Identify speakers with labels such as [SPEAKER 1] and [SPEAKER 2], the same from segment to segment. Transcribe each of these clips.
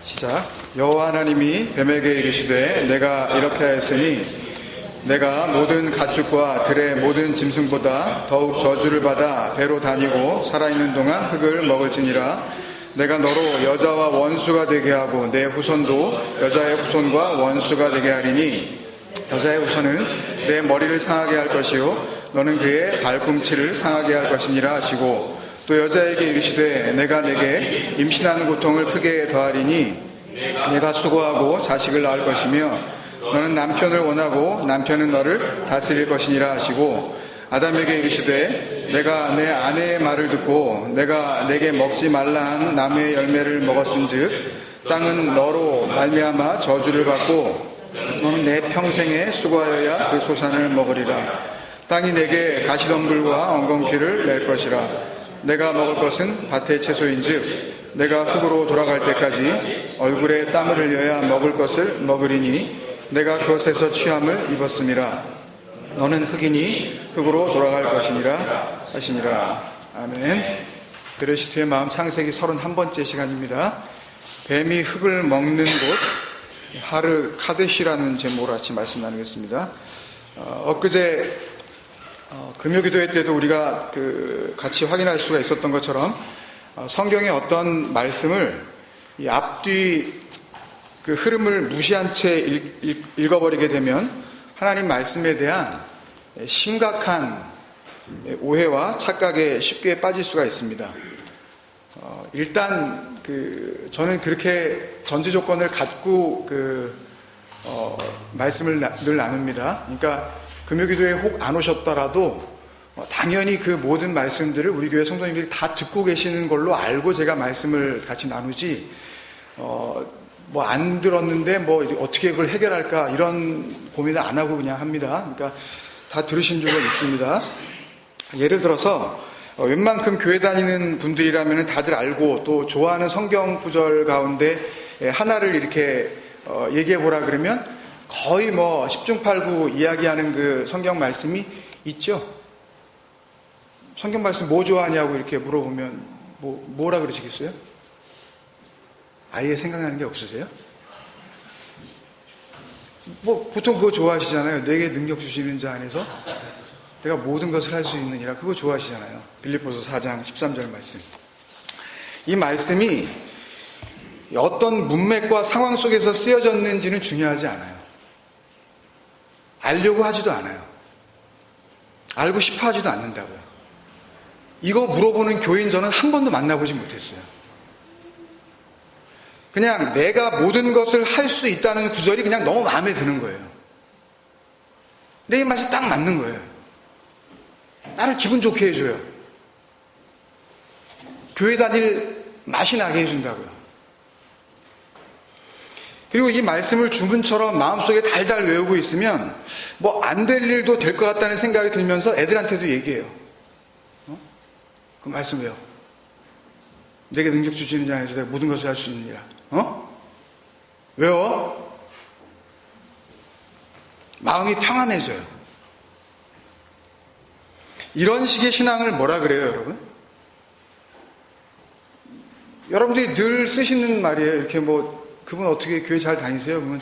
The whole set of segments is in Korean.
[SPEAKER 1] 시작. 여호와 하나님이 뱀에게 이르시되 내가 이렇게 하였으니 내가 모든 가축과 들의 모든 짐승보다 더욱 저주를 받아 배로 다니고 살아있는 동안 흙을 먹을지니라. 내가 너로 여자와 원수가 되게 하고 내 후손도 여자의 후손과 원수가 되게 하리니 여자의 후손은 내 머리를 상하게 할 것이요 너는 그의 발꿈치를 상하게 할 것이니라 하시고, 또 여자에게 이르시되 내가 내게 임신하는 고통을 크게 더하리니 내가 수고하고 자식을 낳을 것이며 너는 남편을 원하고 남편은 너를 다스릴 것이니라 하시고, 아담에게 이르시되 내가 내 아내의 말을 듣고 내가 내게 먹지 말라 한 나무의 열매를 먹었은즉 땅은 너로 말미암아 저주를 받고 너는 내 평생에 수고하여야 그 소산을 먹으리라. 땅이 내게 가시덤불과 엉겅퀴를 낼 것이라. 내가 먹을 것은 밭의 채소인즉 내가 흙으로 돌아갈 때까지 얼굴에 땀을 흘려야 먹을 것을 먹으리니 내가 그것에서 취함을 입었음이라. 너는 흙이니 흙으로 돌아갈 것이니라 하시니라. 아멘. 그레시트의 마음 창세기 31번째 시간입니다. 뱀이 흙을 먹는 곳, 하르 카데시라는 제목으로 같이 말씀 나누겠습니다. 엊그제 금요기도회 때도 우리가 같이 확인할 수가 있었던 것처럼 성경의 어떤 말씀을 이 앞뒤 그 흐름을 무시한 채 읽어버리게 되면 하나님 말씀에 대한 심각한 오해와 착각에 쉽게 빠질 수가 있습니다. 일단 저는 그렇게 전제 조건을 갖고 말씀을 늘 나눕니다. 그러니까 금요기도에 혹 안 오셨더라도 당연히 그 모든 말씀들을 우리 교회 성도님들이 다 듣고 계시는 걸로 알고 제가 말씀을 같이 나누지, 뭐 안 들었는데 뭐 어떻게 그걸 해결할까 이런 고민을 안 하고 그냥 합니다. 그러니까 다 들으신 줄은 있습니다. 예를 들어서 웬만큼 교회 다니는 분들이라면 다들 알고 또 좋아하는 성경 구절 가운데 하나를 이렇게 얘기해 보라 그러면 거의 뭐 10중 8구 이야기하는 그 성경 말씀이 있죠. 성경 말씀 뭐 좋아하냐고 이렇게 물어보면 뭐라 그러시겠어요? 아예 생각나는 게 없으세요? 뭐 보통 그거 좋아하시잖아요. 내게 능력 주시는 자 안에서 내가 모든 것을 할 수 있느니라. 그거 좋아하시잖아요. 빌립보서 4장 13절 말씀. 이 말씀이 어떤 문맥과 상황 속에서 쓰여졌는지는 중요하지 않아요. 알려고 하지도 않아요. 알고 싶어 하지도 않는다고요. 이거 물어보는 교인 저는 한 번도 만나보지 못했어요. 그냥 내가 모든 것을 할 수 있다는 구절이 그냥 너무 마음에 드는 거예요. 내 입맛에 딱 맞는 거예요. 나를 기분 좋게 해줘요. 교회 다닐 맛이 나게 해준다고요. 그리고 이 말씀을 주문처럼 마음속에 달달 외우고 있으면 뭐 안 될 일도 될 것 같다는 생각이 들면서 애들한테도 얘기해요. 그 말씀 외워. 내게 능력 주시는 자 안에서 내가 모든 것을 할 수 있느니라. 외워. 마음이 평안해져요. 이런 식의 신앙을 뭐라 그래요, 여러분? 여러분들이 늘 쓰시는 말이에요. 이렇게 그분 어떻게 교회 잘 다니세요? 그러면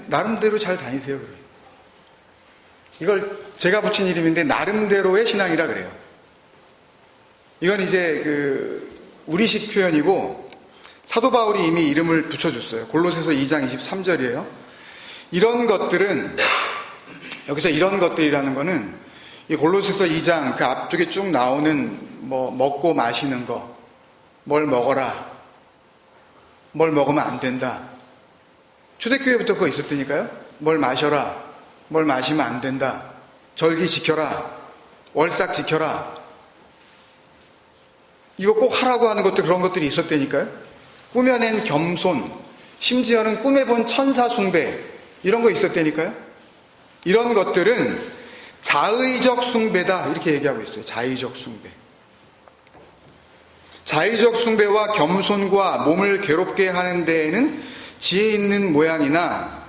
[SPEAKER 1] 나름대로 잘 다니세요. 그래요. 이걸 제가 붙인 이름인데 나름대로의 신앙이라 그래요. 이건 이제 우리식 표현이고 사도 바울이 이미 이름을 붙여줬어요. 골로새서 2장 23절이에요. 이런 것들은, 여기서 이런 것들이라는 거는 이 골로새서 2장 그 앞쪽에 쭉 나오는 먹고 마시는 거, 뭘 먹어라, 뭘 먹으면 안 된다. 초대교회부터 그거 있었다니까요. 뭘 마셔라, 뭘 마시면 안 된다. 절기 지켜라, 월삭 지켜라. 이거 꼭 하라고 하는 것들, 그런 것들이 있었다니까요. 꾸며낸 겸손, 심지어는 꿈에본 천사 숭배, 이런 거 있었다니까요. 이런 것들은 자의적 숭배다 이렇게 얘기하고 있어요. 자의적 숭배. 자의적 숭배와 겸손과 몸을 괴롭게 하는 데에는 지혜 있는 모양이나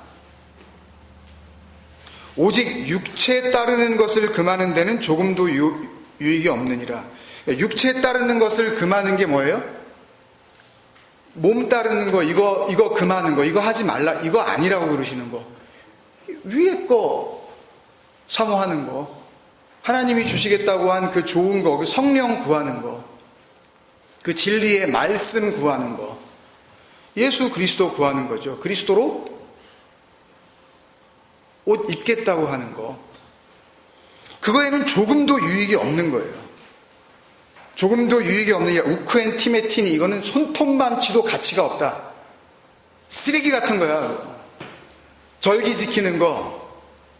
[SPEAKER 1] 오직 육체에 따르는 것을 금하는 데는 조금도 유익이 없느니라. 육체에 따르는 것을 금하는 게 뭐예요? 몸 따르는 거, 이거 금하는 거, 이거 하지 말라, 이거 아니라고 그러시는 거. 위에 거 사모하는 거. 하나님이 주시겠다고 한 그 좋은 거, 그 성령 구하는 거. 그 진리의 말씀 구하는 거. 예수 그리스도 구하는 거죠. 그리스도로 옷 입겠다고 하는 거. 그거에는 조금도 유익이 없는 거예요. 조금도 유익이 없는 게 우크엔 티메티니, 이거는 손톱만 치도 가치가 없다. 쓰레기 같은 거야. 절기 지키는 거,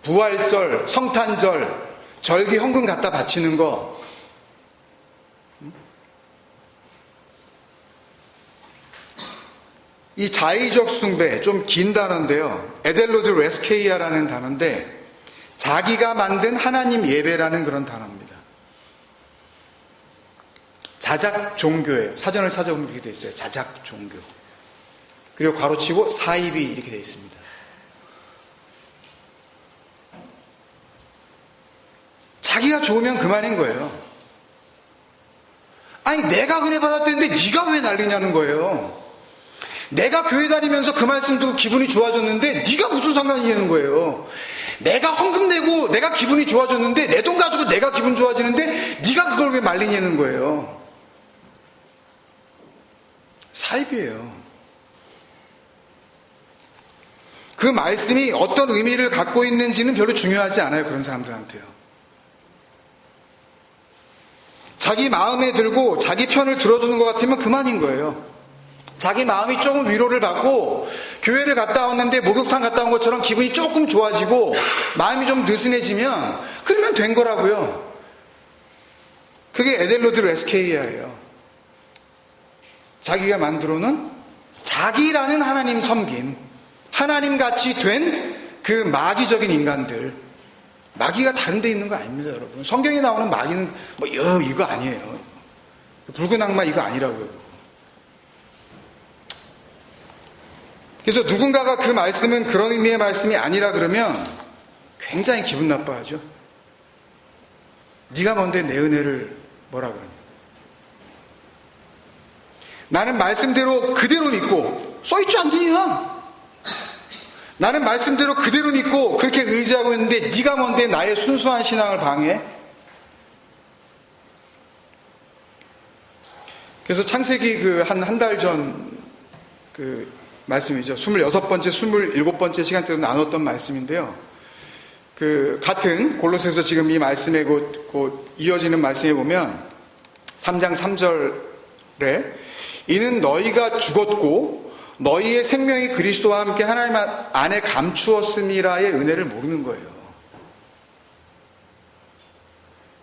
[SPEAKER 1] 부활절, 성탄절, 절기 헌금 갖다 바치는 거. 이 자의적 숭배, 좀 긴 단어인데요. 에델로드 레스케이아라는 단어인데, 자기가 만든 하나님 예배라는 그런 단어입니다. 자작 종교예요. 사전을 찾아보면 이렇게 되어 있어요. 자작 종교. 그리고 괄호치고 사입이 이렇게 되어 있습니다. 자기가 좋으면 그만인 거예요. 아니, 내가 은혜 받았다는데 네가 왜 난리냐는 거예요. 내가 교회 다니면서 그 말씀 듣고 기분이 좋아졌는데 네가 무슨 상관이냐는 거예요. 내가 헌금 내고 내가 기분이 좋아졌는데, 내 돈 가지고 내가 기분 좋아지는데 네가 그걸 왜 말리냐는 거예요. 사입이에요. 그 말씀이 어떤 의미를 갖고 있는지는 별로 중요하지 않아요. 그런 사람들한테요. 자기 마음에 들고 자기 편을 들어주는 것 같으면 그만인 거예요. 자기 마음이 조금 위로를 받고 교회를 갔다 왔는데 목욕탕 갔다 온 것처럼 기분이 조금 좋아지고 마음이 좀 느슨해지면 그러면 된 거라고요. 그게 에델로드 레스케이아예요. 자기가 만들어놓은 자기라는 하나님 섬김, 하나님같이 된 그 마귀적인 인간들. 마귀가 다른 데 있는 거 아닙니다, 여러분. 성경에 나오는 마귀는 뭐 이거 아니에요. 붉은 악마 이거 아니라고요. 그래서 누군가가 그 말씀은 그런 의미의 말씀이 아니라 그러면 굉장히 기분 나빠하죠. 네가 뭔데 내 은혜를 뭐라 그러냐. 나는 말씀대로 그대로 믿고, 써있지 않느냐. 나는 말씀대로 그대로 믿고 그렇게 의지하고 있는데 네가 뭔데 나의 순수한 신앙을 방해. 그래서 창세기 그 한 달 전 그 말씀이죠. 26번째, 27번째 시간대로 나눴던 말씀인데요. 그 같은 골로새서 지금 이 말씀에 곧 이어지는 말씀에 보면 3장 3절에 이는 너희가 죽었고 너희의 생명이 그리스도와 함께 하나님 안에 감추었음이라의 은혜를 모르는 거예요.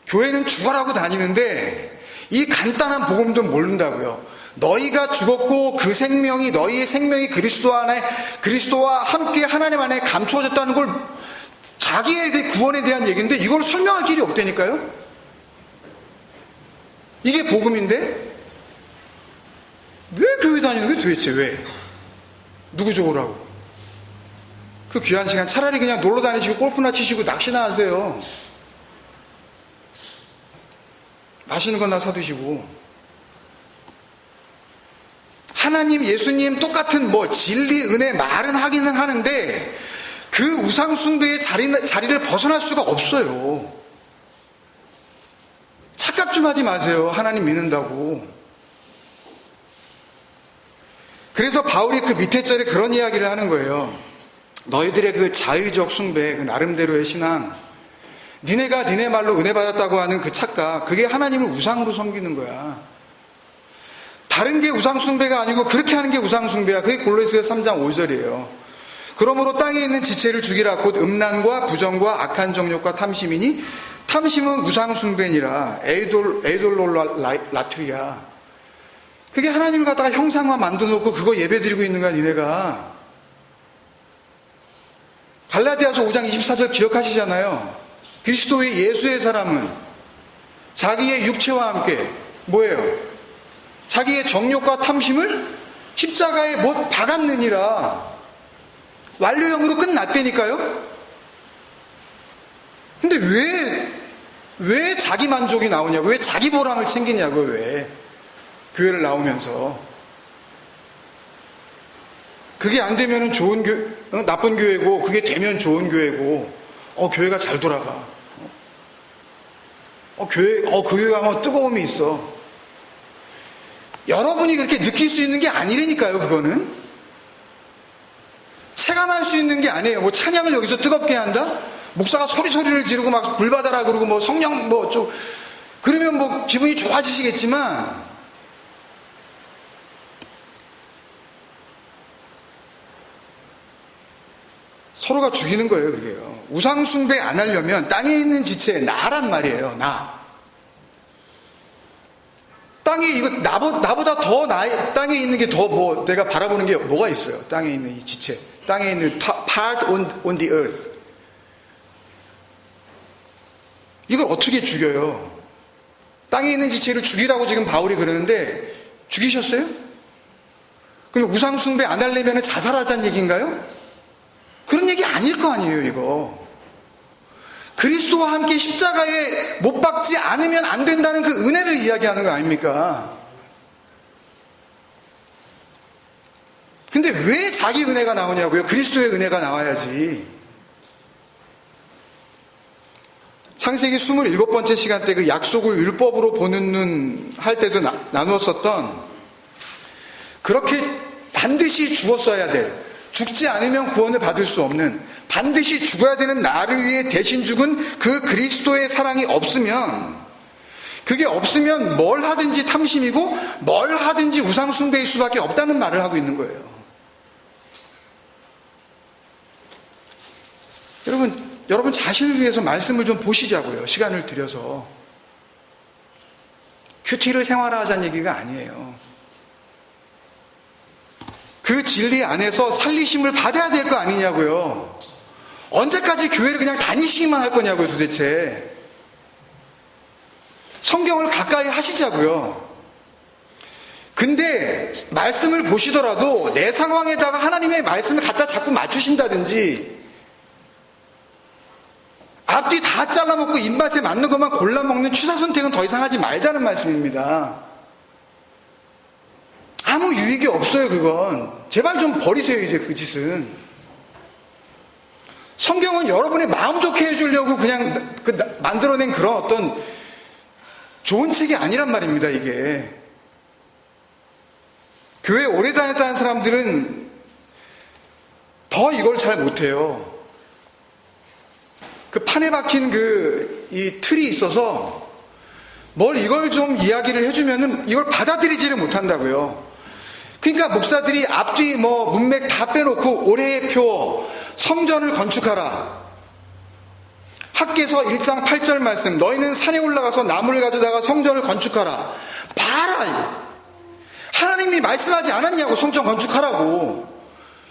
[SPEAKER 1] 교회는 죽어라고 다니는데 이 간단한 복음도 모른다고요. 너희가 죽었고 그 생명이, 너희의 생명이 그리스도와 함께 하나님 안에 감추어졌다는 걸, 자기의 구원에 대한 얘기인데 이걸 설명할 길이 없다니까요. 이게 복음인데 왜 교회 다니는 거예요 도대체? 왜? 누구 좋으라고? 그 귀한 시간 차라리 그냥 놀러 다니시고 골프나 치시고 낚시나 하세요. 맛있는 거나 사드시고. 하나님, 예수님 똑같은 진리, 은혜 말은 하기는 하는데 그 우상숭배의 자리를 벗어날 수가 없어요. 착각 좀 하지 마세요. 하나님 믿는다고. 그래서 바울이 그 밑에 절에 그런 이야기를 하는 거예요. 너희들의 그 자의적 숭배, 그 나름대로의 신앙, 니네가 니네 말로 은혜 받았다고 하는 그 착각, 그게 하나님을 우상으로 섬기는 거야. 다른 게 우상숭배가 아니고 그렇게 하는 게 우상숭배야. 그게 골로새서 3장 5절이에요. 그러므로 땅에 있는 지체를 죽이라. 곧 음란과 부정과 악한 정욕과 탐심이니 탐심은 우상숭배니라. 에이돌라트리아. 그게 하나님을 갖다가 형상화 만들어놓고 그거 예배드리고 있는 거야 니네가. 갈라디아서 5장 24절 기억하시잖아요. 그리스도의 예수의 사람은 자기의 육체와 함께 뭐예요? 자기의 정욕과 탐심을 십자가에 못 박았느니라. 완료형으로 끝났다니까요. 근데 왜 자기 만족이 나오냐고, 왜 자기 보람을 챙기냐고, 왜 교회를 나오면서. 그게 안 되면 나쁜 교회고, 그게 되면 좋은 교회고, 교회가 잘 돌아가. 그 교회가 뭐 뜨거움이 있어. 여러분이 그렇게 느낄 수 있는 게 아니라니까요, 그거는. 체감할 수 있는 게 아니에요. 뭐 찬양을 여기서 뜨겁게 한다? 목사가 소리를 지르고 막 불받아라 그러고 뭐 성령 그러면 뭐 기분이 좋아지시겠지만, 서로가 죽이는 거예요, 그게요. 우상숭배 안 하려면 땅에 있는 지체, 나란 말이에요, 나. 땅에, 나보다 더 땅에 있는 게 더 내가 바라보는 게 뭐가 있어요? 땅에 있는 이 지체. 땅에 있는 part on the earth. 이걸 어떻게 죽여요? 땅에 있는 지체를 죽이라고 지금 바울이 그러는데, 죽이셨어요? 그럼 우상숭배 안 하려면 자살하자는 얘기인가요? 그런 얘기 아닐 거 아니에요, 이거. 그리스도와 함께 십자가에 못 박지 않으면 안 된다는 그 은혜를 이야기하는 거 아닙니까? 근데 왜 자기 은혜가 나오냐고요? 그리스도의 은혜가 나와야지. 창세기 27번째 시간 때 그 약속을 율법으로 보는 눈 할 때도 나누었었던, 그렇게 반드시 죽었어야 될, 죽지 않으면 구원을 받을 수 없는, 반드시 죽어야 되는 나를 위해 대신 죽은 그 그리스도의 사랑이 없으면, 그게 없으면 뭘 하든지 탐심이고 뭘 하든지 우상숭배일 수밖에 없다는 말을 하고 있는 거예요. 여러분 자신을 위해서 말씀을 좀 보시자고요. 시간을 들여서. 큐티를 생활하자는 얘기가 아니에요. 그 진리 안에서 살리심을 받아야 될 거 아니냐고요. 언제까지 교회를 그냥 다니시기만 할 거냐고요, 도대체. 성경을 가까이 하시자고요. 근데 말씀을 보시더라도 내 상황에다가 하나님의 말씀을 갖다 자꾸 맞추신다든지, 앞뒤 다 잘라먹고 입맛에 맞는 것만 골라먹는 취사 선택은 더 이상 하지 말자는 말씀입니다. 아무 유익이 없어요, 그건. 제발 좀 버리세요, 이제 그 짓은. 성경은 여러분의 마음 좋게 해주려고 그냥 만들어낸 그런 어떤 좋은 책이 아니란 말입니다, 이게. 교회 오래 다녔다는 사람들은 더 이걸 잘 못해요. 그 판에 박힌 이 틀이 있어서 뭘 이걸 좀 이야기를 해주면은 이걸 받아들이지를 못한다고요. 그러니까 목사들이 앞뒤 문맥 다 빼놓고 올해의 표 성전을 건축하라. 학개서 1장 8절 말씀, 너희는 산에 올라가서 나무를 가져다가 성전을 건축하라. 봐라. 하나님이 말씀하지 않았냐고, 성전 건축하라고.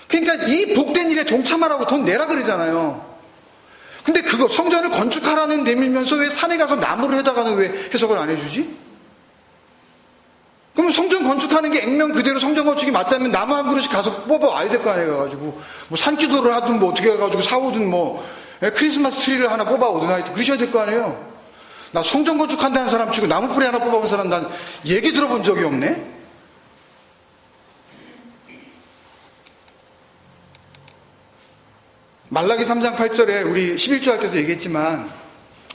[SPEAKER 1] 그러니까 이 복된 일에 동참하라고 돈 내라 그러잖아요. 근데 그거 성전을 건축하라는 내밀면서 왜 산에 가서 나무를 해다가는 왜 해석을 안 해주지? 그러면 성전 건축하는 게 액면 그대로 성전 건축이 맞다면 나무 한 그릇씩 가서 뽑아와야 될 거 아니에요. 가가지고 산기도를 하든 어떻게 해가지고 사오든 크리스마스 트리를 하나 뽑아오든 하여튼 그러셔야 될 거 아니에요. 나 성전 건축한다는 사람 치고 나무 뿌리 하나 뽑아온 사람 난 얘기 들어본 적이 없네. 말라기 3장 8절에 우리 11조 할 때도 얘기했지만,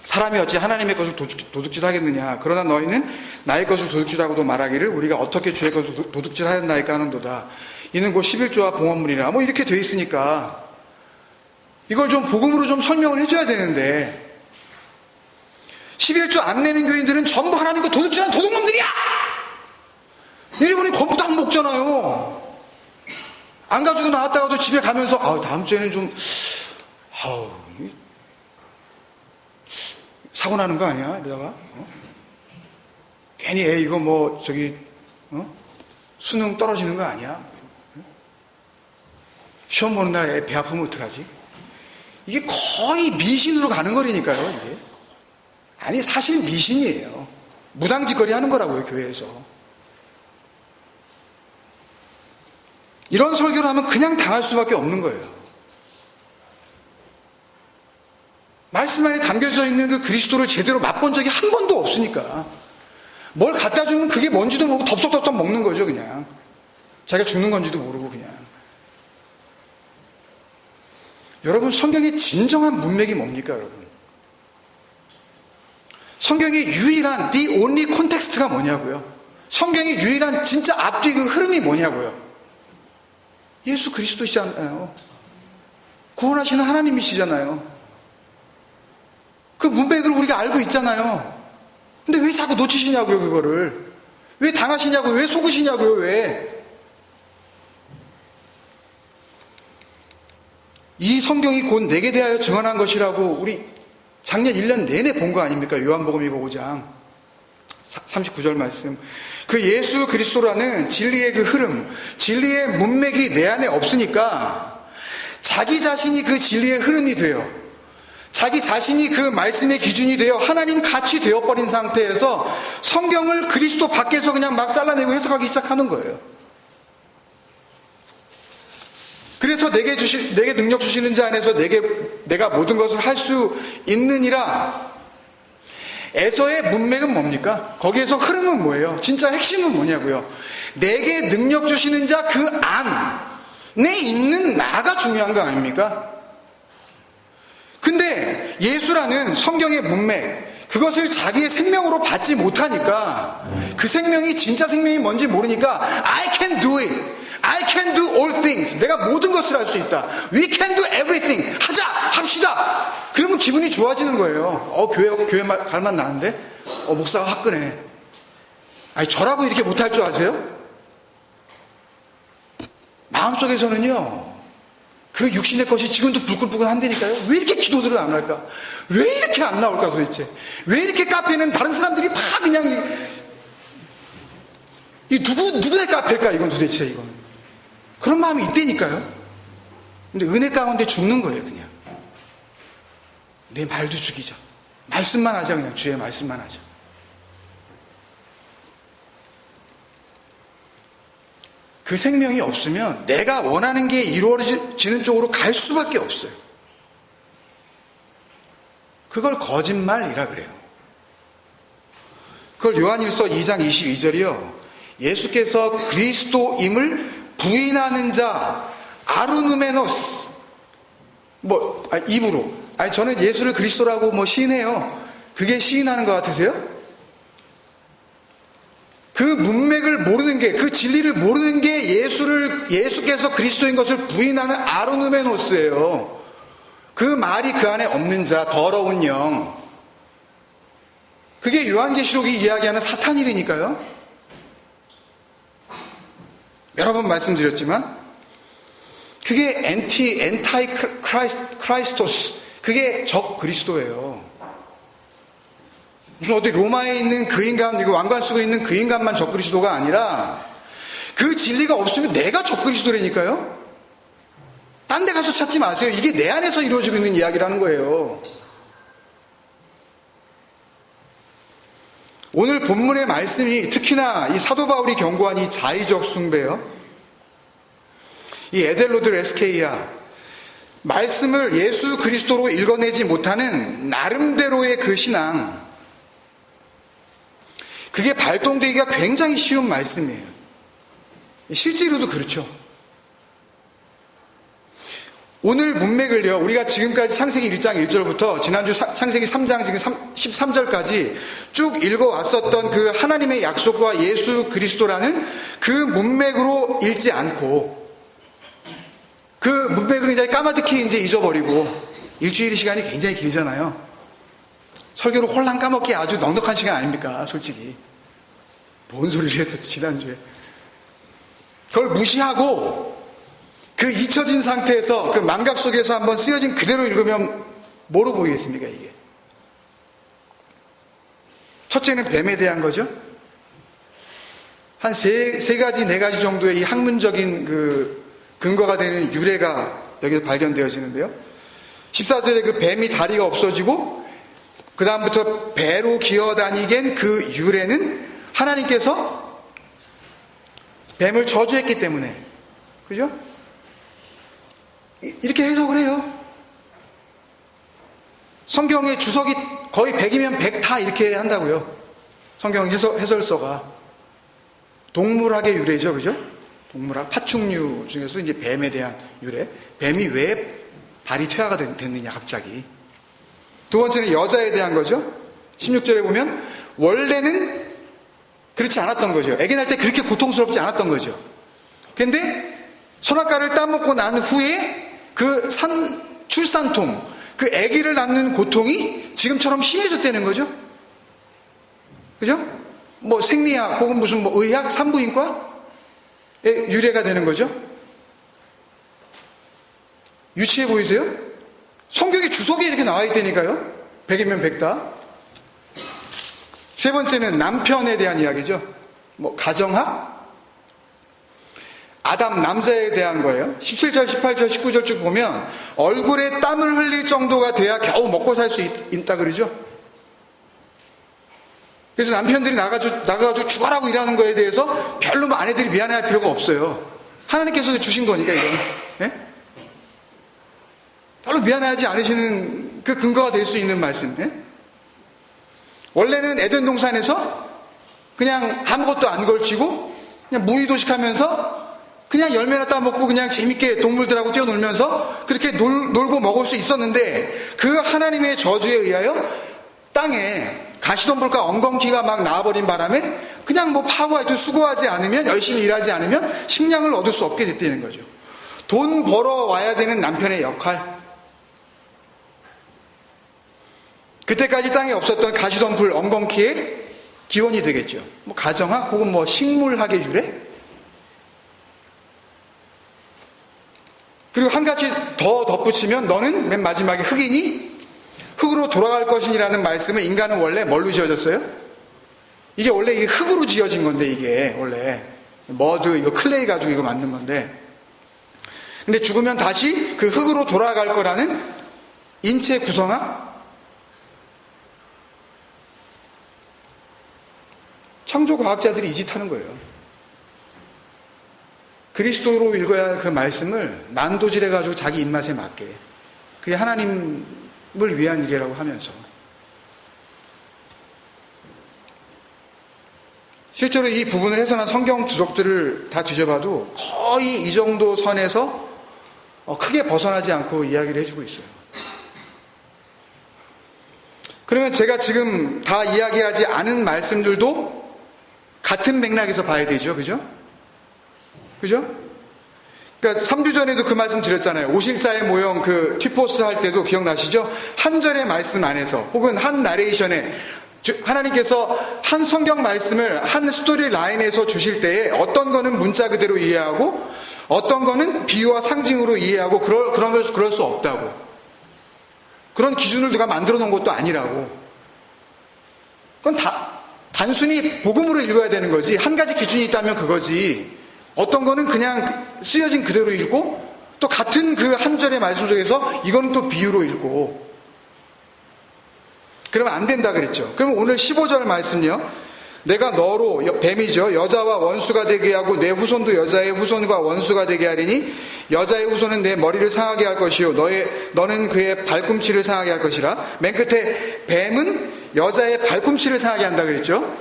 [SPEAKER 1] 사람이 어찌 하나님의 것을 도둑질 하겠느냐. 그러나 너희는 나의 것을 도둑질하고도 말하기를 우리가 어떻게 주의 것을 도둑질 하였나이까 하는도다. 이는 곧 11조와 봉헌문이라. 이렇게 돼 있으니까 이걸 좀 복음으로 좀 설명을 해줘야 되는데, 11조 안 내는 교인들은 전부 하나님 거 도둑질하는 도둑놈들이야! 여러분이 건부 다 안 먹잖아요. 안 가지고 나왔다가도 집에 가면서 다음 주에는 좀 사고 나는 거 아니야? 이러다가 괜히 이거 수능 떨어지는 거 아니야? 시험 보는 날 애 배 아프면 어떡하지? 이게 거의 미신으로 가는 거라니까요, 이게. 아니, 사실 미신이에요. 무당짓거리 하는 거라고요, 교회에서. 이런 설교를 하면 그냥 당할 수밖에 없는 거예요. 말씀 안에 담겨져 있는 그 그리스도를 제대로 맛본 적이 한 번도 없으니까 뭘 갖다 주면 그게 뭔지도 모르고 덥석덥석 먹는 거죠, 그냥. 자기가 죽는 건지도 모르고 그냥. 여러분, 성경의 진정한 문맥이 뭡니까, 여러분? 성경의 유일한 the only context가 뭐냐고요? 성경의 유일한 진짜 앞뒤 그 흐름이 뭐냐고요? 예수 그리스도시잖아요. 구원하시는 하나님이시잖아요. 그 문맥을 우리가 알고 있잖아요. 근데 왜 자꾸 놓치시냐고요, 그거를. 왜 당하시냐고요? 왜 속으시냐고요, 왜? 이 성경이 곧 내게 대하여 증언한 것이라고 우리 작년 1년 내내 본 거 아닙니까? 요한복음 5장 39절 말씀. 그 예수 그리스도라는 진리의 그 흐름, 진리의 문맥이 내 안에 없으니까 자기 자신이 그 진리의 흐름이 돼요. 자기 자신이 그 말씀의 기준이 되어 하나님 같이 되어버린 상태에서 성경을 그리스도 밖에서 그냥 막 잘라내고 해석하기 시작하는 거예요. 그래서 내게 능력 주시는 자 안에서 내가 모든 것을 할 수 있느니라. 에서의 문맥은 뭡니까? 거기에서 흐름은 뭐예요? 진짜 핵심은 뭐냐고요? 내게 능력 주시는 자 그 안에 있는 나가 중요한 거 아닙니까? 근데 예수라는 성경의 문맥, 그것을 자기의 생명으로 받지 못하니까, 그 생명이 진짜 생명이 뭔지 모르니까 I can do it, I can do all things, 내가 모든 것을 할 수 있다, We can do everything, 합시다. 그러면 기분이 좋아지는 거예요. 교회 갈만 나는데 목사가 화끈해. 아니, 저라고 이렇게 못할 줄 아세요? 마음속에서는요, 그 육신의 것이 지금도 불끈불끈 한다니까요. 왜 이렇게 기도들을 안 할까? 왜 이렇게 안 나올까 도대체? 왜 이렇게 카페는 다른 사람들이 다 그냥 누구의 카페일까 이건 도대체 이건. 그런 마음이 있다니까요. 근데 은혜 가운데 죽는 거예요. 그냥 내 말도 죽이자. 말씀만 하자. 그냥 주의 말씀만 하자. 그 생명이 없으면 내가 원하는 게 이루어지는 쪽으로 갈 수밖에 없어요. 그걸 거짓말이라 그래요. 그걸 요한일서 2장 22절이요. 예수께서 그리스도임을 부인하는 자 아르누메노스 입으로. 아니, 저는 예수를 그리스도라고 시인해요. 그게 시인하는 것 같으세요? 그 문맥을 모르는 게, 그 진리를 모르는 게 예수께서 그리스도인 것을 부인하는 아르누메노스예요. 그 말이 그 안에 없는 자, 더러운 영. 그게 요한계시록이 이야기하는 사탄일이니까요. 여러 번 말씀드렸지만, 그게 엔타이 크라이스토스, 그게 적 그리스도예요. 무슨 어디 로마에 있는 그 인간, 이거 왕관 쓰고 있는 그 인간만 적그리스도가 아니라 그 진리가 없으면 내가 적그리스도라니까요. 딴 데 가서 찾지 마세요. 이게 내 안에서 이루어지고 있는 이야기라는 거예요. 오늘 본문의 말씀이 특히나 이 사도 바울이 경고한 이 자의적 숭배요, 이 에델로드 레스케이아, 말씀을 예수 그리스도로 읽어내지 못하는 나름대로의 그 신앙, 그게 발동되기가 굉장히 쉬운 말씀이에요. 실제로도 그렇죠. 오늘 문맥을요, 우리가 지금까지 창세기 1장 1절부터 지난주 창세기 3장 지금 13절까지 쭉 읽어왔었던 그 하나님의 약속과 예수 그리스도라는 그 문맥으로 읽지 않고, 그 문맥을 이제 까마득히 이제 잊어버리고, 일주일 시간이 굉장히 길잖아요. 설교를 홀랑 까먹기 아주 넉넉한 시간 아닙니까? 솔직히. 뭔 소리를 했었지, 지난주에. 그걸 무시하고 그 잊혀진 상태에서 그 망각 속에서 한번 쓰여진 그대로 읽으면 뭐로 보이겠습니까, 이게? 첫째는 뱀에 대한 거죠. 한 세 가지, 네 가지 정도의 이 학문적인 그 근거가 되는 유래가 여기서 발견되어지는데요. 14절에 그 뱀이 다리가 없어지고 그 다음부터 배로 기어다니겐 그 유래는 하나님께서 뱀을 저주했기 때문에, 그죠? 이렇게 해석을 해요. 성경의 주석이 거의 100이면 100 다 이렇게 한다고요. 성경 해설서가. 동물학의 유래죠, 그죠? 동물학, 파충류 중에서 이제 뱀에 대한 유래. 뱀이 왜 발이 퇴화가 됐느냐 갑자기. 두 번째는 여자에 대한 거죠. 16절에 보면 원래는 그렇지 않았던 거죠. 아기 낳을 때 그렇게 고통스럽지 않았던 거죠. 근데 선악과를 따먹고 난 후에 그 출산통, 그 아기를 낳는 고통이 지금처럼 심해졌다는 거죠. 그죠? 뭐 생리학 혹은 무슨 뭐 의학 산부인과에 유래가 되는 거죠. 유치해 보이세요? 성경에 주석이 이렇게 나와 있다니까요. 100이면 100다. 세 번째는 남편에 대한 이야기죠. 뭐 가정학? 아담 남자에 대한 거예요. 17절, 18절, 19절 쭉 보면 얼굴에 땀을 흘릴 정도가 돼야 겨우 먹고 살 수 있다 그러죠. 그래서 남편들이 나가가지고 죽어라고 일하는 거에 대해서 별로 아내들이 미안해할 필요가 없어요. 하나님께서 주신 거니까 이거는. 네? 별로 미안해하지 않으시는 그 근거가 될 수 있는 말씀. 네? 원래는 에덴 동산에서 그냥 아무것도 안 걸치고 그냥 무의도식하면서 그냥 열매나 따먹고 그냥 재밌게 동물들하고 뛰어놀면서 그렇게 놀고 먹을 수 있었는데 그 하나님의 저주에 의하여 땅에 가시덤불과 엉겅퀴가 막 나와버린 바람에 그냥 뭐 파고하여도 수고하지 않으면, 열심히 일하지 않으면 식량을 얻을 수 없게 됐다는 거죠. 돈 벌어와야 되는 남편의 역할. 그때까지 땅에 없었던 가시덤불 엉겅퀴의 기원이 되겠죠. 뭐 가정학 혹은 뭐 식물학의 유래. 그리고 한 가지 더 덧붙이면 너는 맨 마지막에 흙이니 흙으로 돌아갈 것이니라는 말씀은 인간은 원래 뭘로 지어졌어요? 이게 원래 이게 흙으로 지어진 건데, 이게 원래 머드 이거 클레이 가지고 이거 만든 건데, 근데 죽으면 다시 그 흙으로 돌아갈 거라는 인체 구성학. 창조과학자들이 이 짓 하는 거예요. 그리스도로 읽어야 할 그 말씀을 난도질해가지고 자기 입맛에 맞게, 그게 하나님을 위한 일이라고 하면서, 실제로 이 부분을 해석한 성경 주석들을 다 뒤져봐도 거의 이 정도 선에서 크게 벗어나지 않고 이야기를 해주고 있어요. 그러면 제가 지금 다 이야기하지 않은 말씀들도 같은 맥락에서 봐야 되죠. 그죠? 그죠? 그러니까 3주 전에도 그 말씀 드렸잖아요. 오실자의 모형 그 튀포스 할 때도 기억나시죠? 한 절의 말씀 안에서 혹은 한 나레이션에 하나님께서 한 성경 말씀을 한 스토리 라인에서 주실 때에 어떤 거는 문자 그대로 이해하고 어떤 거는 비유와 상징으로 이해하고 그러면서 그럴 수 없다고. 그런 기준을 누가 만들어 놓은 것도 아니라고. 그건 단순히 복음으로 읽어야 되는 거지. 한 가지 기준이 있다면 그거지. 어떤 거는 그냥 쓰여진 그대로 읽고 또 같은 그 한 절의 말씀 속에서 이거는 또 비유로 읽고 그러면 안 된다 그랬죠. 그럼 오늘 15절 말씀요. 내가 너로, 뱀이죠, 여자와 원수가 되게 하고 내 후손도 여자의 후손과 원수가 되게 하리니 여자의 후손은 내 머리를 상하게 할 것이요 너는 그의 발꿈치를 상하게 할 것이라. 맨 끝에 뱀은 여자의 발꿈치를 상하게 한다 그랬죠.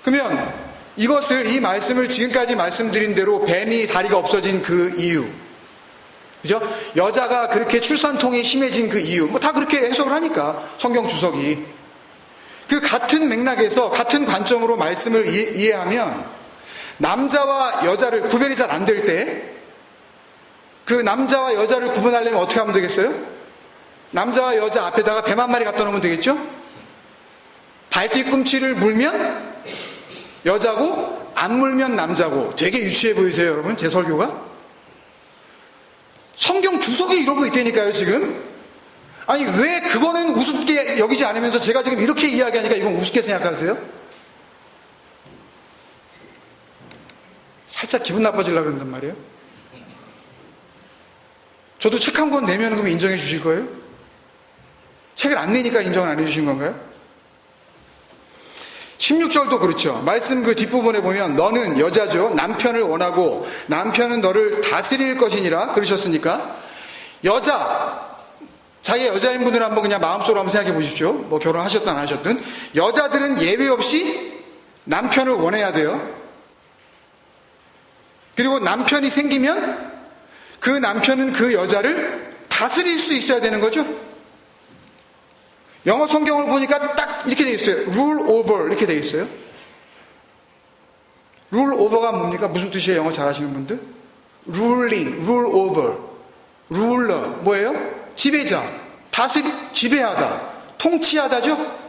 [SPEAKER 1] 그러면 이 말씀을 지금까지 말씀드린 대로 뱀이 다리가 없어진 그 이유, 그죠? 여자가 그렇게 출산통이 심해진 그 이유, 뭐 다 그렇게 해석을 하니까 성경 주석이 그 같은 맥락에서 같은 관점으로 말씀을 이해하면 남자와 여자를 구별이 잘 안 될 때 그 남자와 여자를 구분하려면 어떻게 하면 되겠어요? 남자와 여자 앞에다가 뱀 한 마리 갖다 놓으면 되겠죠? 발뒤꿈치를 물면 여자고 안 물면 남자고. 되게 유치해 보이세요 여러분? 제 설교가? 성경 주석이 이러고 있다니까요 지금. 아니 왜 그거는 우습게 여기지 않으면서 제가 지금 이렇게 이야기하니까 이건 우습게 생각하세요? 살짝 기분 나빠지려고 그런단 말이에요. 저도 책 한 권 내면 그럼 인정해 주실 거예요? 책을 안 내니까 인정을 안 해주신 건가요? 16절도 그렇죠. 말씀 그 뒷부분에 보면 너는 여자죠. 남편을 원하고 남편은 너를 다스릴 것이니라 그러셨으니까 자기 여자인 분들 한번 그냥 마음속으로 한번 생각해 보십시오. 뭐 결혼하셨든 안 하셨든 여자들은 예외 없이 남편을 원해야 돼요. 그리고 남편이 생기면 그 남편은 그 여자를 다스릴 수 있어야 되는 거죠. 영어 성경을 보니까 딱 이렇게 돼 있어요. rule over 이렇게 돼 있어요. rule over가 뭡니까? 무슨 뜻이에요? 영어 잘하시는 분들? ruling, rule over, ruler 뭐예요? 지배자, 지배하다, 통치하다죠?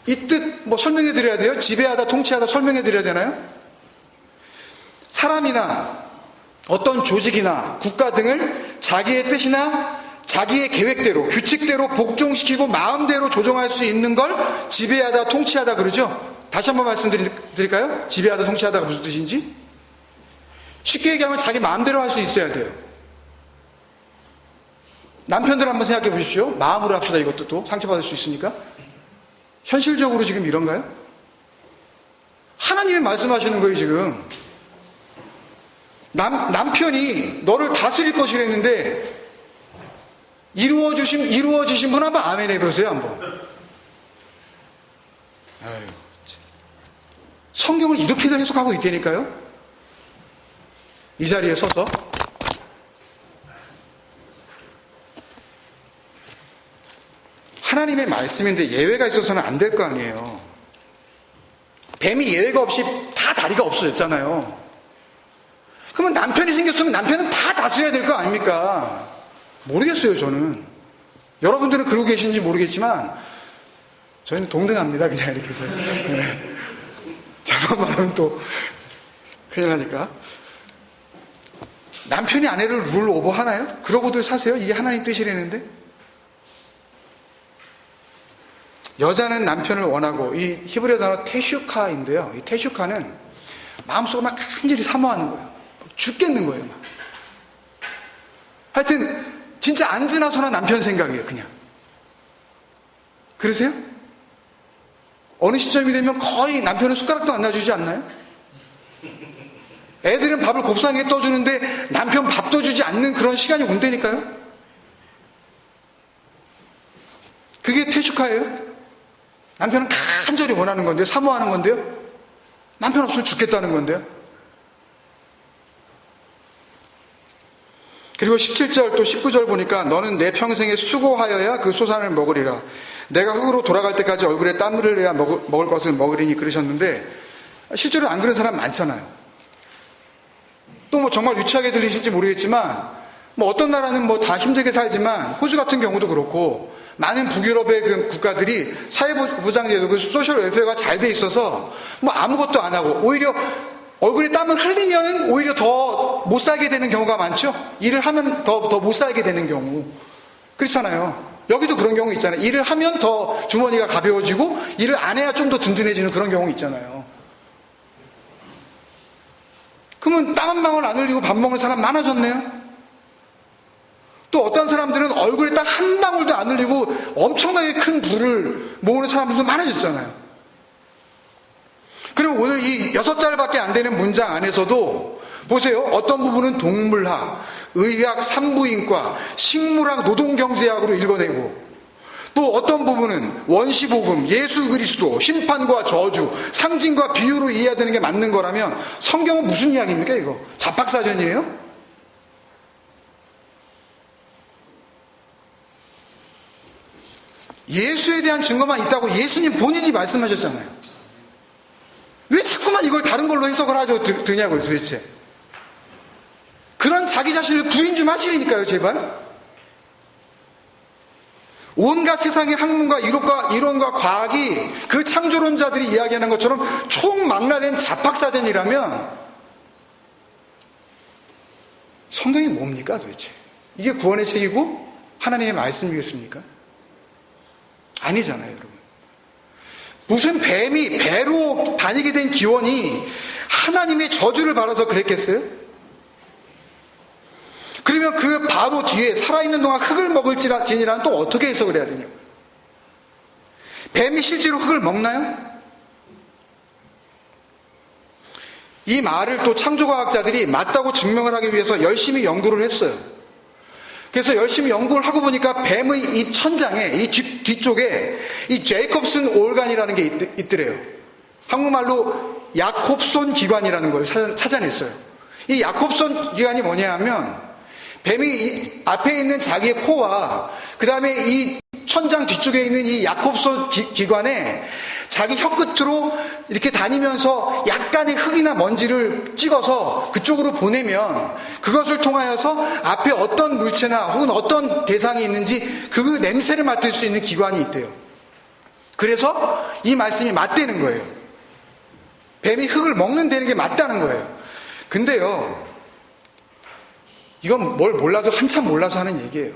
[SPEAKER 1] 이 뜻 뭐 설명해 드려야 돼요? 지배하다, 통치하다 설명해 드려야 되나요? 사람이나 어떤 조직이나 국가 등을 자기의 뜻이나 자기의 계획대로, 규칙대로 복종시키고 마음대로 조정할 수 있는 걸 지배하다, 통치하다 그러죠? 다시 한번 말씀드릴까요? 지배하다, 통치하다가 무슨 뜻인지? 쉽게 얘기하면 자기 마음대로 할 수 있어야 돼요. 남편들 한번 생각해 보십시오. 마음으로 합시다. 이것도 또 상처받을 수 있으니까. 현실적으로 지금 이런가요? 하나님이 말씀하시는 거예요, 지금. 남편이 너를 다스릴 것이랬는데, 이루어지신 분 한번 아멘 해보세요, 한번. 아유, 성경을 이렇게들 해석하고 있다니까요? 이 자리에 서서. 하나님의 말씀인데 예외가 있어서는 안 될 거 아니에요. 뱀이 예외가 없이 다 다리가 없어졌잖아요. 그러면 남편이 생겼으면 남편은 다 다스려야 될 거 아닙니까? 모르겠어요, 저는. 여러분들은 그러고 계신지 모르겠지만 저희는 동등합니다, 그냥 이렇게 해서. 네. 잘못 말하면 또 큰일 나니까. 남편이 아내를 룰 오버 하나요? 그러고들 사세요? 이게 하나님 뜻이라는데? 여자는 남편을 원하고, 이 히브리어 단어 테슈카인데요. 이 테슈카는 마음속으로 막 간절히 사모하는 거예요. 죽겠는 거예요, 막. 하여튼 진짜 안지나서나 남편 생각이에요, 그냥. 그러세요? 어느 시점이 되면 거의 남편은 숟가락도 안 놔주지 않나요? 애들은 밥을 곱상에 떠주는데 남편 밥도 주지 않는 그런 시간이 온다니까요? 그게 테슈카예요? 남편은 간절히 원하는 건데, 사모하는 건데요? 남편 없으면 죽겠다는 건데요? 그리고 17절 또 19절 보니까 너는 내 평생에 수고하여야 그 소산을 먹으리라. 내가 흙으로 돌아갈 때까지 얼굴에 땀을 흘려야 먹을 것을 먹으리니 그러셨는데, 실제로 안 그런 사람 많잖아요. 또 뭐 정말 유치하게 들리실지 모르겠지만, 뭐 어떤 나라는 뭐 다 힘들게 살지만 호주 같은 경우도 그렇고 많은 북유럽의 그 국가들이 사회보장제도, 그 소셜 웰페어가 잘 돼 있어서 뭐 아무것도 안 하고 오히려 얼굴에 땀을 흘리면 오히려 더 못 살게 되는 경우가 많죠. 일을 하면 더 못 살게 되는 경우. 그렇잖아요. 여기도 그런 경우 있잖아요. 일을 하면 더 주머니가 가벼워지고 일을 안 해야 좀 더 든든해지는 그런 경우 있잖아요. 그러면 땀 한 방울 안 흘리고 밥 먹는 사람 많아졌네요. 또 어떤 사람들은 얼굴에 딱 한 방울도 안 흘리고 엄청나게 큰 부를 모으는 사람들도 많아졌잖아요. 그리고 오늘 이 6자밖에 안 되는 문장 안에서도 보세요. 어떤 부분은 동물학, 의학, 산부인과, 식물학, 노동경제학으로 읽어내고, 또 어떤 부분은 원시복음, 예수 그리스도, 심판과 저주, 상징과 비유로 이해해야 되는 게 맞는 거라면 성경은 무슨 이야기입니까, 이거? 잡학사전이에요? 예수에 대한 증거만 있다고 예수님 본인이 말씀하셨잖아요. 왜 자꾸만 이걸 다른 걸로 해석을 하죠, 드냐고요, 도대체. 그런 자기 자신을 부인 좀 하시라니까요, 제발. 온갖 세상의 학문과 이론과 과학이 그 창조론자들이 이야기하는 것처럼 총망라된 잡학사전이라면 성경이 뭡니까, 도대체? 이게 구원의 책이고 하나님의 말씀이겠습니까? 아니잖아요, 여러분. 무슨 뱀이 배로 다니게 된 기원이 하나님의 저주를 받아서 그랬겠어요? 그러면 그 바로 뒤에 살아있는 동안 흙을 먹을지니라는 또 어떻게 해석을 해야 되냐고. 뱀이 실제로 흙을 먹나요? 이 말을 또 창조과학자들이 맞다고 증명을 하기 위해서 열심히 연구를 했어요. 그래서 열심히 연구를 하고 보니까 뱀의 입 천장에, 이 뒤쪽에 이 제이콥슨 올간이라는 게 있더래요. 한국말로 야콥손 기관이라는 걸 찾아냈어요. 이 야콥손 기관이 뭐냐 하면
[SPEAKER 2] 뱀이 앞에 있는 자기의 코와 그 다음에 이 천장 뒤쪽에 있는 이 야콥소 기관에 자기 혀끝으로 이렇게 다니면서 약간의 흙이나 먼지를 찍어서 그쪽으로 보내면 그것을 통하여서 앞에 어떤 물체나 혹은 어떤 대상이 있는지 그 냄새를 맡을 수 있는 기관이 있대요. 그래서 이 말씀이 맞다는 거예요. 뱀이 흙을 먹는다는 게 맞다는 거예요. 근데요, 이건 뭘 몰라도 한참 몰라서 하는 얘기예요.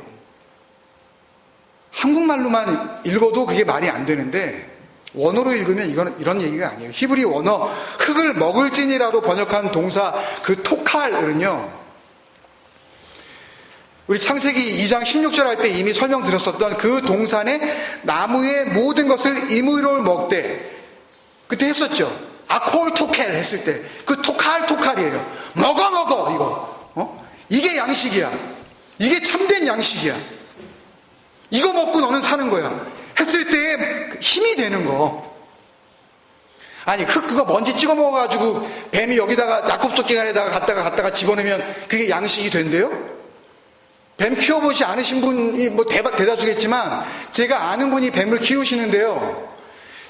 [SPEAKER 2] 한국말로만 읽어도 그게 말이 안 되는데 원어로 읽으면 이런 얘기가 아니에요. 히브리 원어 흙을 먹을지니라로 번역한 동사 그 토칼은요, 우리 창세기 2장 16절 할 때 이미 설명드렸었던 그 동산에 나무의 모든 것을 임의로 먹되, 그때 했었죠. 아콜 토켈 했을 때 그 토칼이에요. 먹어 이거. 이게 양식이야. 이게 참된 양식이야. 이거 먹고 너는 사는 거야 했을 때 힘이 되는 거. 아니 흙 그거 먼지 찍어 먹어가지고 뱀이 여기다가 야콥소 기관에다가 갖다가 집어넣으면 그게 양식이 된대요? 뱀 키워보지 않으신 분이 뭐 대다수겠지만 제가 아는 분이 뱀을 키우시는데요,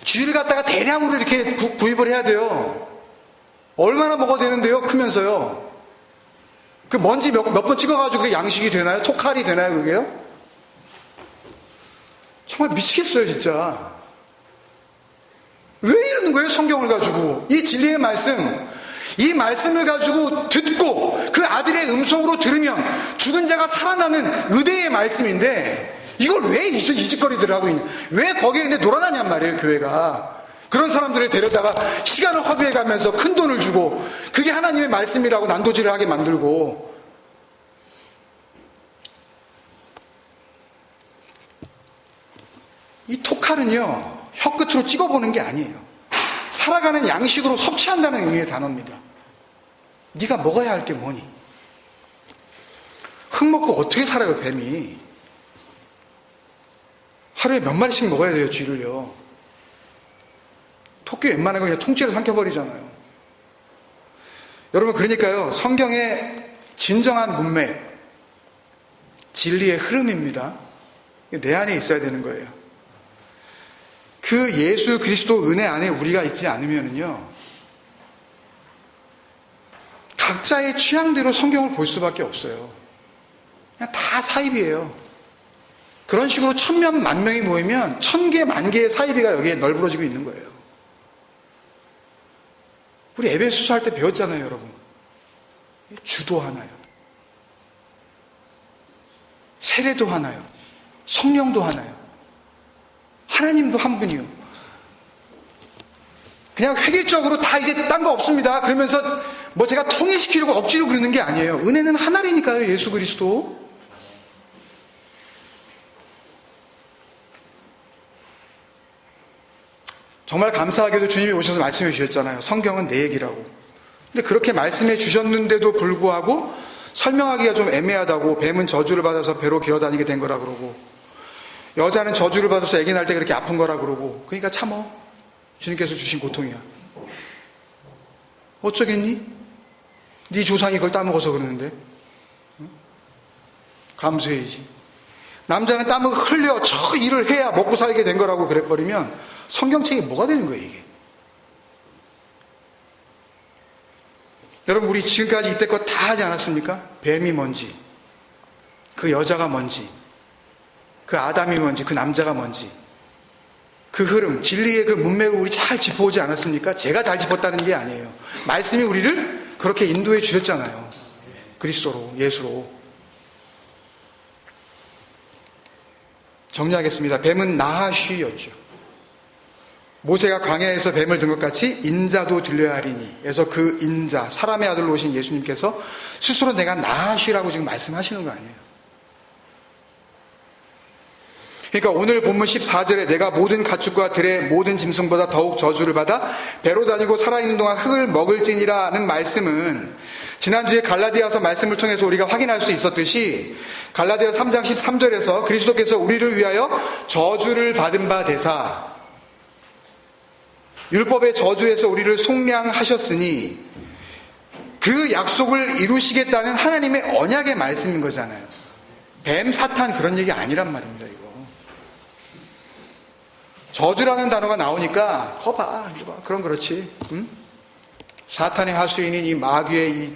[SPEAKER 2] 쥐를 갖다가 대량으로 이렇게 구입을 해야 돼요. 얼마나 먹어야 되는데요, 크면서요. 그 먼지 몇 번 찍어가지고 그게 양식이 되나요? 토칼이 되나요, 그게요? 정말 미치겠어요, 진짜. 왜 이러는 거예요, 성경을 가지고? 이 진리의 말씀, 이 말씀을 가지고 듣고 그 아들의 음성으로 들으면 죽은 자가 살아나는 의대의 말씀인데 이걸 왜 이 짓거리들을 하고 있냐? 왜 거기에 있는데 놀아나냔 말이에요, 교회가. 그런 사람들을 데려다가 시간을 허비해 가면서 큰 돈을 주고 그게 하나님의 말씀이라고 난도질을 하게 만들고. 이 토칼은요, 혀끝으로 찍어보는 게 아니에요. 살아가는 양식으로 섭취한다는 의미의 단어입니다. 네가 먹어야 할 게 뭐니? 흙 먹고 어떻게 살아요, 뱀이? 하루에 몇 마리씩 먹어야 돼요, 쥐를요. 토끼 웬만한 거 그냥 통째로 삼켜버리잖아요. 여러분, 그러니까요, 성경의 진정한 문맥, 진리의 흐름입니다. 내 안에 있어야 되는 거예요. 그 예수 그리스도 은혜 안에 우리가 있지 않으면요, 각자의 취향대로 성경을 볼 수밖에 없어요. 그냥 다 사입이에요. 그런 식으로 1000명, 10,000명이 모이면 1000개, 10,000개의 사이비가 여기에 널브러지고 있는 거예요. 우리 에베소서 할 때 배웠잖아요, 여러분. 주도 하나요, 세례도 하나요, 성령도 하나요, 하나님도 한 분이요. 그냥 획일적으로 다 이제 딴 거 없습니다 그러면서 뭐 제가 통일시키려고 억지로 그러는 게 아니에요. 은혜는 하나라니까요, 예수 그리스도. 정말 감사하게도 주님이 오셔서 말씀해 주셨잖아요. 성경은 내 얘기라고. 근데 그렇게 말씀해 주셨는데도 불구하고 설명하기가 좀 애매하다고, 뱀은 저주를 받아서 배로 기어다니게 된 거라 그러고, 여자는 저주를 받아서 아기 낳을 때 그렇게 아픈 거라 그러고, 그러니까 참어. 주님께서 주신 고통이야. 어쩌겠니? 네 조상이 그걸 따먹어서 그러는데. 감수해야지. 남자는 땀을 흘려 저 일을 해야 먹고 살게 된 거라고 그래버리면 성경책이 뭐가 되는 거예요, 이게? 여러분, 우리 지금까지 이때껏 다 하지 않았습니까? 뱀이 뭔지, 그 여자가 뭔지, 그 아담이 뭔지, 그 남자가 뭔지, 그 흐름, 진리의 그 문맥을 우리 잘 짚어오지 않았습니까? 제가 잘 짚었다는 게 아니에요. 말씀이 우리를 그렇게 인도해 주셨잖아요. 그리스도로, 예수로. 정리하겠습니다. 뱀은 나하쉬였죠. 모세가 광야에서 뱀을 든 것 같이 인자도 들려야 하리니, 그래서 그 인자, 사람의 아들로 오신 예수님께서 스스로 내가 나하쉬라고 지금 말씀하시는 거 아니에요. 그러니까 오늘 본문 14절에 내가 모든 가축과 들의 모든 짐승보다 더욱 저주를 받아 배로 다니고 살아있는 동안 흙을 먹을지니라는 말씀은 지난주에 갈라디아서 말씀을 통해서 우리가 확인할 수 있었듯이 갈라디아 3장 13절에서 그리스도께서 우리를 위하여 저주를 받은 바 되사 율법의 저주에서 우리를 속량하셨으니 그 그 약속을 이루시겠다는 하나님의 언약의 말씀인 거잖아요. 뱀, 사탄 그런 얘기 아니란 말입니다. 이거 저주라는 단어가 나오니까 이거 봐. 그럼 그렇지. 응? 사탄의 하수인인 이 마귀의 이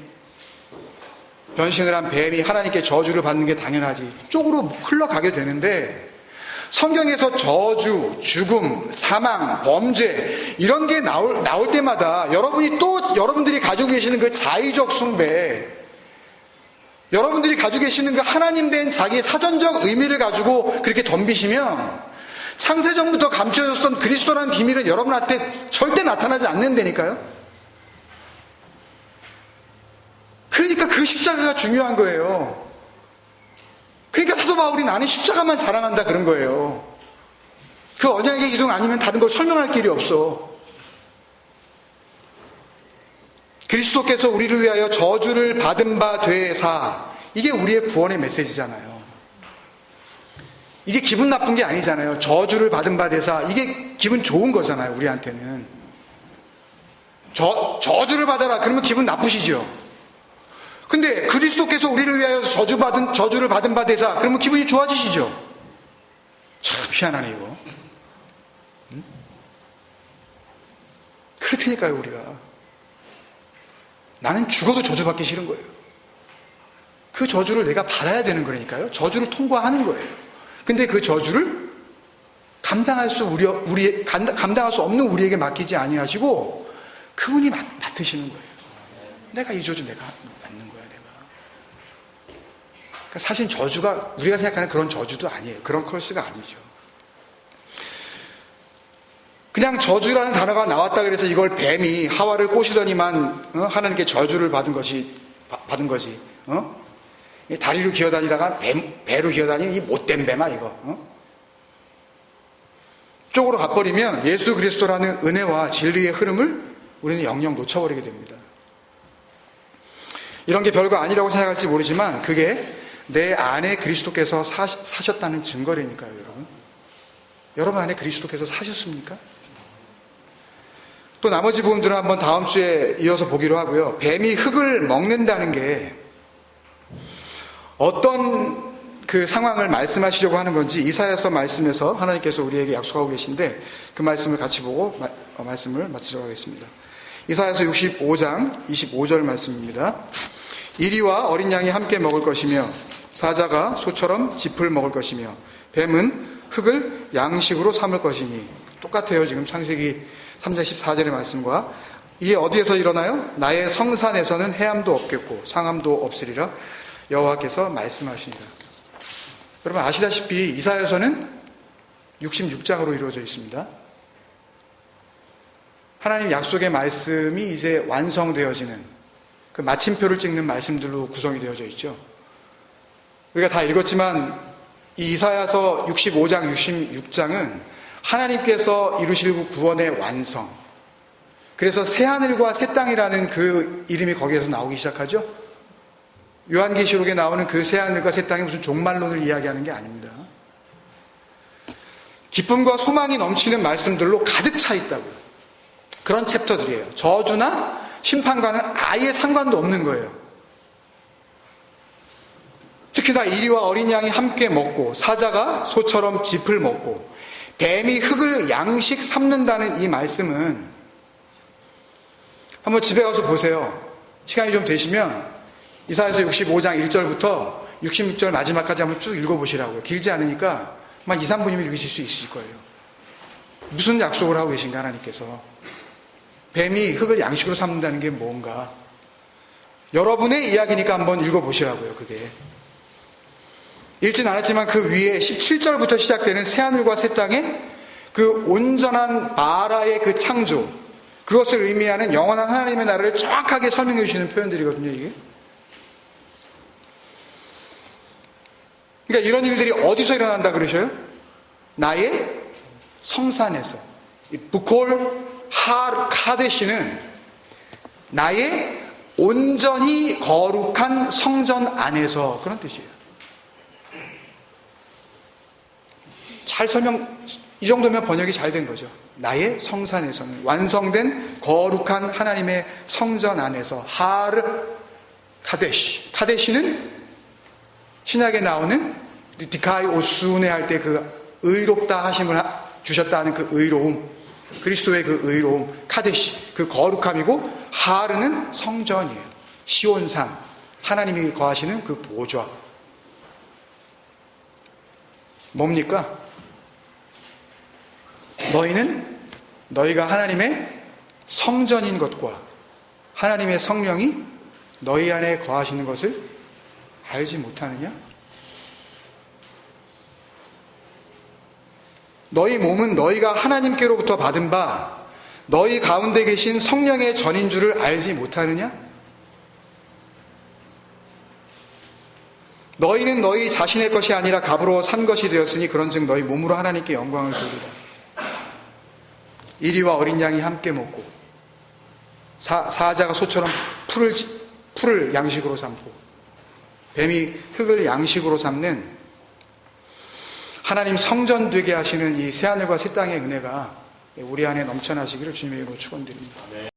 [SPEAKER 2] 변신을 한 뱀이 하나님께 저주를 받는 게 당연하지. 쪽으로 흘러가게 되는데, 성경에서 저주, 죽음, 사망, 범죄 이런 게 나올 때마다 여러분들이 가지고 계시는 그 자의적 숭배, 여러분들이 가지고 계시는 그 하나님 된 자기의 사전적 의미를 가지고 그렇게 덤비시면 창세전부터 감춰졌던 그리스도라는 비밀은 여러분한테 절대 나타나지 않는다니까요. 그러니까 그 십자가가 중요한 거예요. 그러니까 사도 바울이 나는 십자가만 자랑한다 그런 거예요. 그 언약의 기둥 아니면 다른 걸 설명할 길이 없어. 그리스도께서 우리를 위하여 저주를 받은 바 되사, 이게 우리의 구원의 메시지잖아요. 이게 기분 나쁜 게 아니잖아요. 저주를 받은 바 되사, 이게 기분 좋은 거잖아요. 우리한테는 저주를 받아라 그러면 기분 나쁘시죠. 근데 그리스도께서 우리를 위하여 저주를 받은 바 되사, 그러면 기분이 좋아지시죠. 참 희한하네 이거. 응? 그렇다니까요. 우리가 나는 죽어도 저주받기 싫은 거예요. 그 저주를 내가 받아야 되는 거니까요. 저주를 통과하는 거예요. 근데 그 저주를 감당할 수 없는 우리에게 맡기지 아니하시고 그분이 맡으시는 거예요. 내가 이 저주 내가 맞는 거야. 그러니까 사실 저주가 우리가 생각하는 그런 저주도 아니에요. 그런 컬스가 아니죠. 그냥 저주라는 단어가 나왔다 그래서 이걸 뱀이 하와를 꼬시더니만 하나님께 저주를 받은 거지. 다리로 기어다니다가 배로 기어다니는 이 못된 뱀아 이거. 쪽으로 가버리면 예수 그리스도라는 은혜와 진리의 흐름을 우리는 영영 놓쳐버리게 됩니다. 이런 게 별거 아니라고 생각할지 모르지만 그게 내 안에 그리스도께서 사셨다는 증거라니까요. 여러분 안에 그리스도께서 사셨습니까? 또 나머지 부분들은 한번 다음 주에 이어서 보기로 하고요. 뱀이 흙을 먹는다는 게 어떤 그 상황을 말씀하시려고 하는 건지 이사야서 말씀에서 하나님께서 우리에게 약속하고 계신데 그 말씀을 같이 보고 말씀을 마치도록 하겠습니다. 이사야서 65장 25절 말씀입니다. 이리와 어린 양이 함께 먹을 것이며 사자가 소처럼 짚을 먹을 것이며 뱀은 흙을 양식으로 삼을 것이니. 똑같아요. 지금 창세기 3장 14절의 말씀과. 이게 어디에서 일어나요? 나의 성산에서는 해함도 없겠고 상함도 없으리라 여호와께서 말씀하시니라. 여러분 아시다시피 이사야서는 66장으로 이루어져 있습니다. 하나님 약속의 말씀이 이제 완성되어지는 그 마침표를 찍는 말씀들로 구성이 되어져 있죠. 우리가 다 읽었지만 이 이사야서 65장, 66장은 하나님께서 이루실 구원의 완성. 그래서 새하늘과 새 땅이라는 그 이름이 거기에서 나오기 시작하죠. 요한계시록에 나오는 그 새하늘과 새 땅이 무슨 종말론을 이야기하는 게 아닙니다. 기쁨과 소망이 넘치는 말씀들로 가득 차 있다고요. 그런 챕터들이에요. 저주나 심판과는 아예 상관도 없는 거예요. 특히나 이리와 어린 양이 함께 먹고 사자가 소처럼 짚을 먹고 뱀이 흙을 양식 삼는다는 이 말씀은 한번 집에 가서 보세요. 시간이 좀 되시면 이사야서 65장 1절부터 66절 마지막까지 한번 쭉 읽어보시라고요. 길지 않으니까 막 2, 3분이면 읽으실 수 있을 거예요. 무슨 약속을 하고 계신가 하나님께서. 뱀이 흙을 양식으로 삼는다는 게 뭔가. 여러분의 이야기니까 한번 읽어보시라고요. 그게 읽진 않았지만 그 위에 17절부터 시작되는 새하늘과 새 땅의 그 온전한 바라의 그 창조, 그것을 의미하는 영원한 하나님의 나라를 정확하게 설명해 주시는 표현들이거든요. 이게 그러니까 이런 일들이 어디서 일어난다 그러셔요? 나의 성산에서. 부콜 카데시는 나의 온전히 거룩한 성전 안에서, 그런 뜻이에요. 잘 이 정도면 번역이 잘 된 거죠. 나의 성산에서는, 완성된 거룩한 하나님의 성전 안에서, 하르 카데시. 카데시는 신약에 나오는 디카이 오스네 할 때 그 의롭다 하심을 주셨다 하는 그 의로움, 그리스도의 그 의로움, 카데시, 그 거룩함이고, 하르는 성전이에요. 시온산, 하나님이 거하시는 그 보좌. 뭡니까? 너희는 너희가 하나님의 성전인 것과 하나님의 성령이 너희 안에 거하시는 것을 알지 못하느냐? 너희 몸은 너희가 하나님께로부터 받은 바 너희 가운데 계신 성령의 전인 줄을 알지 못하느냐? 너희는 너희 자신의 것이 아니라 값으로 산 것이 되었으니 그런즉 너희 몸으로 하나님께 영광을 돌리라. 이리와 어린 양이 함께 먹고 사자가 소처럼 풀을 양식으로 삼고 뱀이 흙을 양식으로 삼는 하나님 성전 되게 하시는 이 새하늘과 새 땅의 은혜가 우리 안에 넘쳐나시기를 주님의 이름으로 축원드립니다.